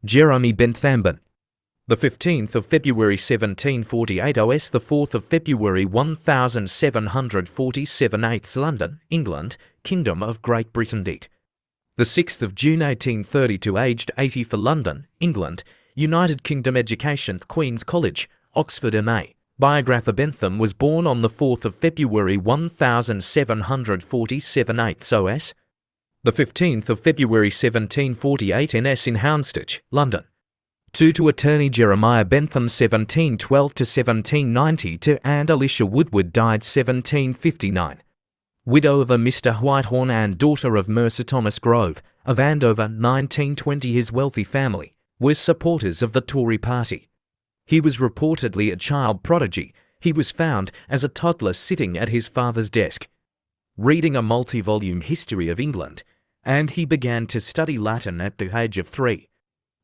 Jeremy Bentham. The 15th of February 1748 OS the 4th of February 1747 8th London, England, Kingdom of Great Britain date. The 6th of June 1832 aged 80 for London, England, United Kingdom Education Queen's College, Oxford MA. Biographer Bentham was born on the 4th of February 1747 8th OS. The 15th of February 1748 NS in Houndsditch, London. 2 to attorney Jeremiah Bentham 1712 to 1792 and Alicia Woodward died 1759. Widow of a Mr. Whitehorn and daughter of Mercer Thomas Grove, of Andover 1920. His wealthy family were supporters of the Tory party. He was reportedly a child prodigy. He was found as a toddler sitting at his father's desk, reading a multi-volume history of England, and he began to study Latin at the age of 3.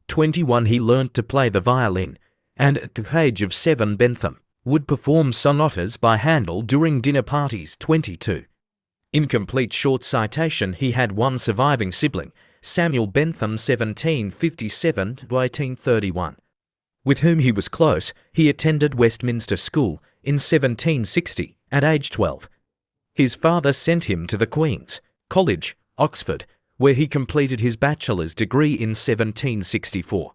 21 he learnt to play the violin, and at the age of 7 Bentham would perform sonatas by Handel during dinner parties. 22. Incomplete short citation. He had one surviving sibling, Samuel Bentham 1757 to 1831. With whom he was close. He attended Westminster School in 1760 at age 12. His father sent him to the Queen's College, Oxford, where he completed his bachelor's degree in 1764.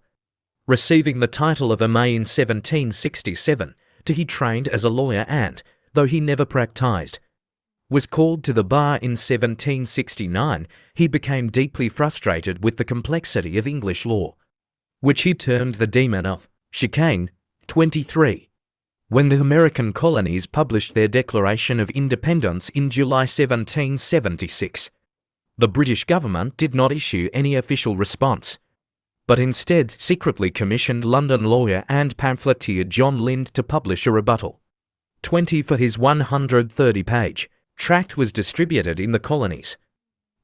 Receiving the title of MA in 1767, he trained as a lawyer and, though he never practised, was called to the bar in 1769, he became deeply frustrated with the complexity of English law, which he termed the demon of chicane. 23. When the American colonies published their Declaration of Independence in July 1776, the British government did not issue any official response, but instead secretly commissioned London lawyer and pamphleteer John Lind to publish a rebuttal. 20 for his 130-page tract was distributed in the colonies,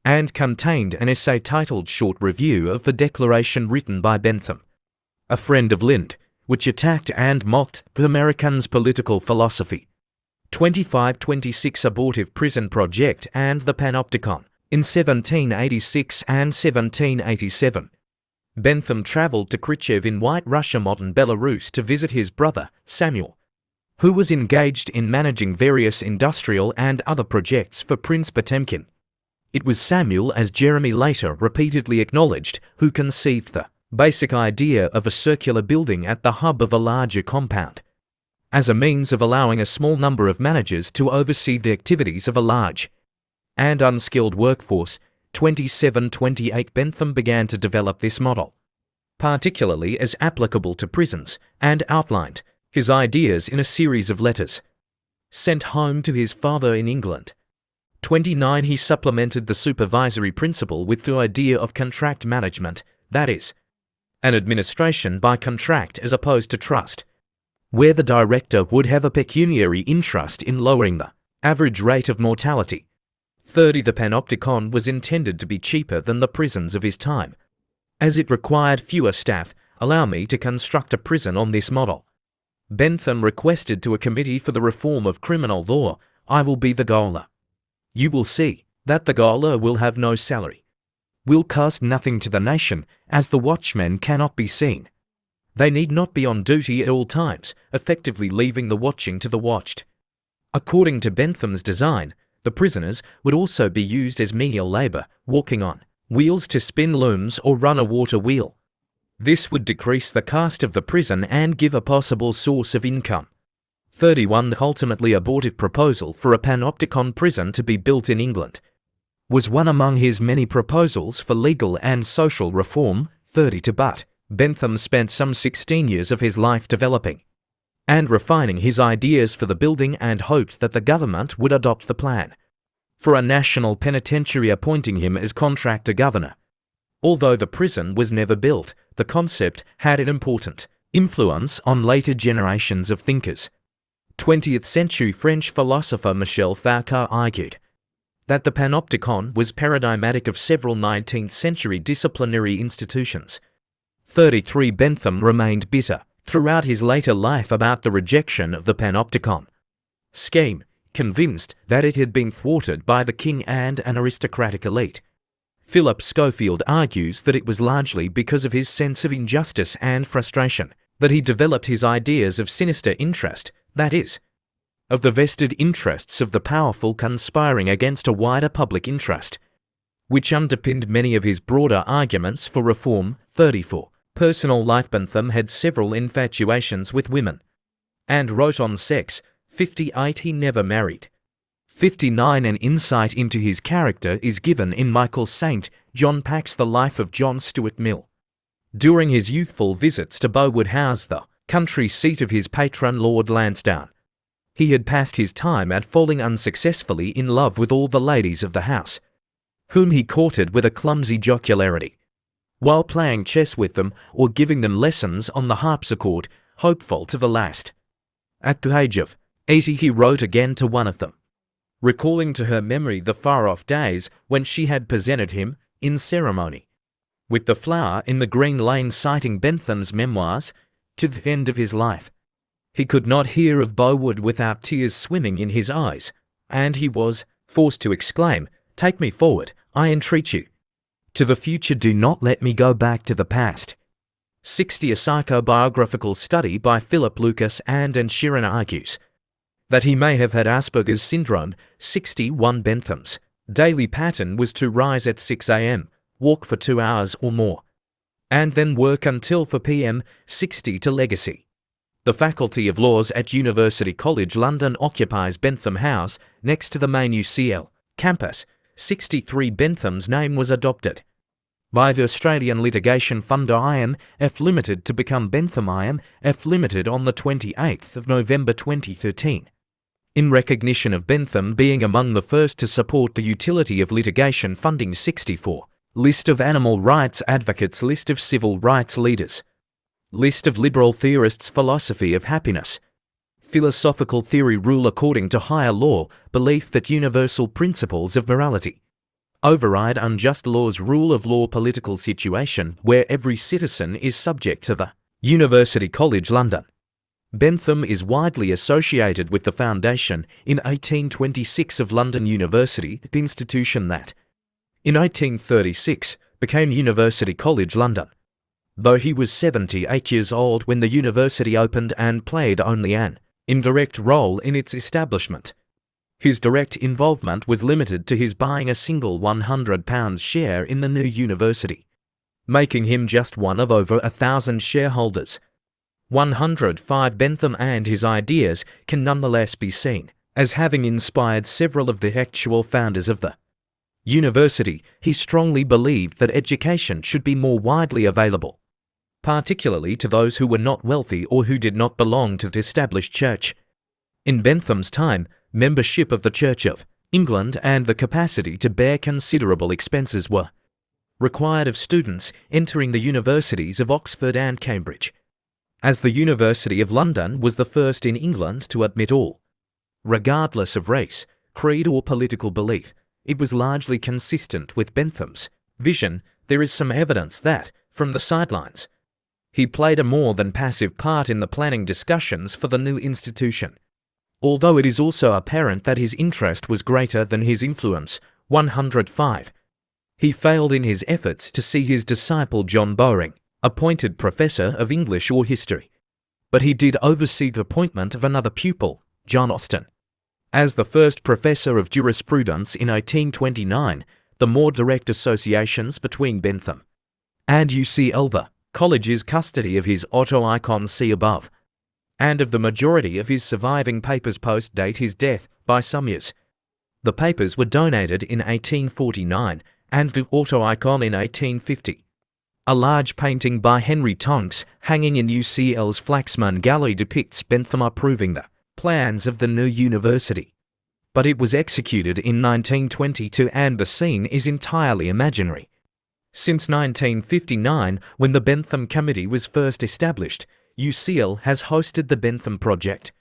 and contained an essay titled Short Review of the Declaration written by Bentham, a friend of Lind, which attacked and mocked the Americans' political philosophy. 25-26 Abortive Prison Project and the Panopticon. In 1786 and 1787, Bentham travelled to Khrushchev in White Russia, modern Belarus, to visit his brother, Samuel, who was engaged in managing various industrial and other projects for Prince Potemkin. It was Samuel, as Jeremy later repeatedly acknowledged, who conceived the basic idea of a circular building at the hub of a larger compound, as a means of allowing a small number of managers to oversee the activities of a large and unskilled workforce. 27-28 Bentham began to develop this model, particularly as applicable to prisons, and outlined his ideas in a series of letters sent home to his father in England. 29 He supplemented the supervisory principle with the idea of contract management, that is, an administration by contract as opposed to trust, where the director would have a pecuniary interest in lowering the average rate of mortality. 30 The Panopticon was intended to be cheaper than the prisons of his time, as it required fewer staff. Allow me to construct a prison on this model. Bentham requested to a committee for the reform of criminal law, I will be the gaoler. You will see that the gaoler will have no salary, will cost nothing to the nation, as the watchmen cannot be seen. They need not be on duty at all times, effectively leaving the watching to the watched. According to Bentham's design, the prisoners would also be used as menial labour, walking on wheels to spin looms or run a water wheel. This would decrease the cost of the prison and give a possible source of income. 31 The ultimately abortive proposal for a Panopticon prison to be built in England was one among his many proposals for legal and social reform. 32 But Bentham spent some 16 years of his life developing and refining his ideas for the building and hoped that the government would adopt the plan for a national penitentiary, appointing him as contractor governor. Although the prison was never built, the concept had an important influence on later generations of thinkers. 20th century French philosopher Michel Foucault argued that the Panopticon was paradigmatic of several 19th century disciplinary institutions. 33 Bentham remained bitter throughout his later life about the rejection of the Panopticon scheme, convinced that it had been thwarted by the king and an aristocratic elite. Philip Schofield argues that it was largely because of his sense of injustice and frustration that he developed his ideas of sinister interest, that is, of the vested interests of the powerful conspiring against a wider public interest, which underpinned many of his broader arguments for reform. 34. Personal life. Bentham had several infatuations with women, and wrote on sex. 58. He never married. 59. An insight into his character is given in Michael St. John Pack's The Life of John Stuart Mill. During his youthful visits to Bowood House, the country seat of his patron Lord Lansdowne, he had passed his time at falling unsuccessfully in love with all the ladies of the house, whom he courted with a clumsy jocularity, while playing chess with them or giving them lessons on the harpsichord, hopeful to the last. At the age of 80 he wrote again to one of them, recalling to her memory the far-off days when she had presented him, in ceremony, with the flower in the Green Lane, citing Bentham's memoirs, to the end of his life. He could not hear of Bowood without tears swimming in his eyes, and he was forced to exclaim, "Take me forward, I entreat you. To the future, do not let me go back to the past." 60. A psychobiographical study by Philip Lucas and Sheeran argues that he may have had Asperger's syndrome. 61. Bentham's daily pattern was to rise at 6 a.m., walk for 2 hours or more, and then work until 4 p.m. 60. To legacy. The Faculty of Laws at University College London occupies Bentham House, next to the main UCL campus. 63. Bentham's name was adopted by the Australian litigation fund IMF Limited to become Bentham IMF Limited on the 28th of November 2013. In recognition of Bentham being among the first to support the utility of litigation funding. 64. List of animal rights advocates. List of civil rights leaders. List of liberal theorists. Philosophy of happiness. Philosophical theory. Rule according to higher law, belief that universal principles of morality override unjust laws. Rule of law. Political situation where every citizen is subject to the University College London. Bentham is widely associated with the foundation in 1826 of London University, the institution that, in 1836, became University College London, though he was 78 years old when the university opened and played only an indirect role in its establishment. His direct involvement was limited to his buying a single £100 share in the new university, making him just one of over 1,000 shareholders. 105. Bentham and his ideas can nonetheless be seen as having inspired several of the actual founders of the university. He strongly believed that education should be more widely available, particularly to those who were not wealthy or who did not belong to the established church. In Bentham's time, membership of the Church of England and the capacity to bear considerable expenses were required of students entering the universities of Oxford and Cambridge. As the University of London was the first in England to admit all, regardless of race, creed or political belief, it was largely consistent with Bentham's vision. There is some evidence that, from the sidelines, he played a more than passive part in the planning discussions for the new institution, although it is also apparent that his interest was greater than his influence. 105. He failed in his efforts to see his disciple John Bowring appointed Professor of English or History, but he did oversee the appointment of another pupil, John Austin, as the first Professor of Jurisprudence in 1829. The more direct associations between Bentham and UCL, the college's custody of his auto-icon see above, and of the majority of his surviving papers post-date his death by some years. The papers were donated in 1849 and the auto-icon in 1850. A large painting by Henry Tonks, hanging in UCL's Flaxman Gallery, depicts Bentham approving the plans of the new university, but it was executed in 1922 and the scene is entirely imaginary. Since 1959, when the Bentham Committee was first established, UCL has hosted the Bentham Project,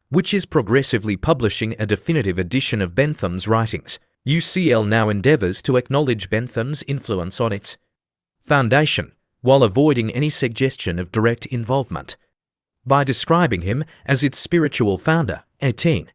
which is progressively publishing a definitive edition of Bentham's writings. UCL now endeavours to acknowledge Bentham's influence on its foundation, while avoiding any suggestion of direct involvement, by describing him as its spiritual founder. 18.